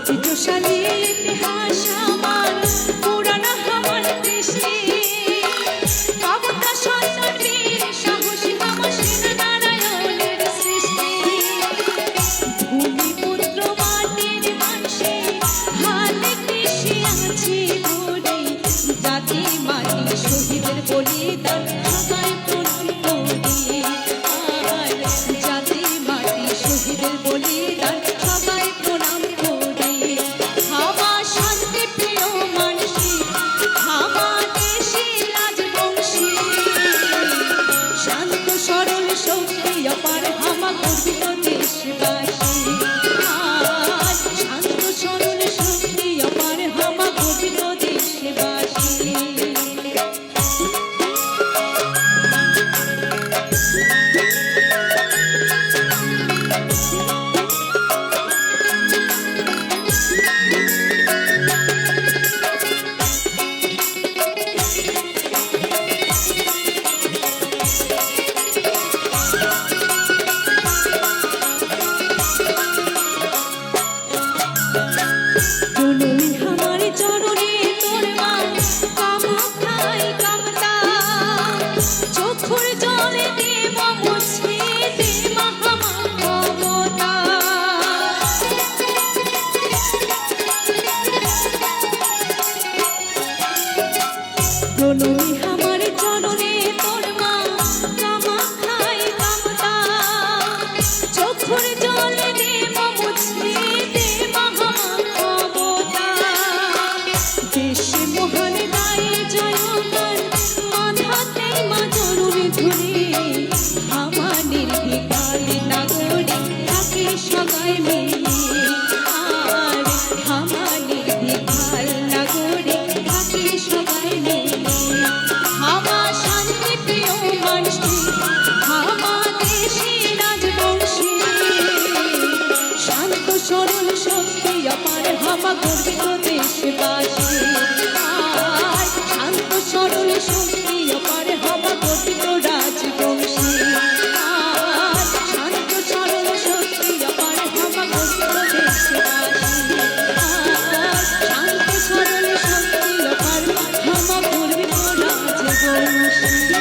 ঐতিহ্যশালী ইতিহাস আমার পুরানা আমার কৃষ্টি কবতা সন্তান বীর সাহসী মামা সেনানারায়ণের সৃষ্টি ভূমিপুত্র মাটির মানুষে হাতে কৃষি আছে ধরে জাতি মাটি শহীদের বলিদান সবাই প্রণাম করি আর জাতি মাটি শহীদের বলিদান সবাই প্রণাম করি হাওয়া শান্তি প্রিয় মানুষী হাওয়া দেশি রাজবংশী শান্ত সরল শক্তি অপার হাওয়া গর্বিত দেশবাসী আর শান্ত সরল শক্তি অপার হাওয়া গর্বিত দেশবাসী প্রণমী আমার চরণে তোর মা কামাখ্যাই কামতা চোখের জলে দেব মুছে দে মহামা মমতা প্রণমী আমার চরণে তোর মা কামাখ্যাই কামতা চোখের জলে দেব মুছে দে মহামা দেশে মহান গায়ে জয়গান মাথাতে মা জরুরি ধরে আমার নির্বিকার নাগরিক থাকে সবাই মিলে আর আমার নির্বিকার নাগরিক থাকে সবাই মিলে হাওয়া শান্তি প্রিয় মানুষী হাওয়া দেশি রাজবংশী শান্ত সরল শক্তি অপার হাওয়া গর্বিত দেশবাসী আর শান্ত সরল শক্তি অপার হাওয়া গর্বিত রাজবংশী আর শান্ত সরল শক্তি অপার হাওয়া গর্বিত দেশবাসী আর শান্ত সরল শক্তি অপার হাওয়া গর্বিত রাজবংশী।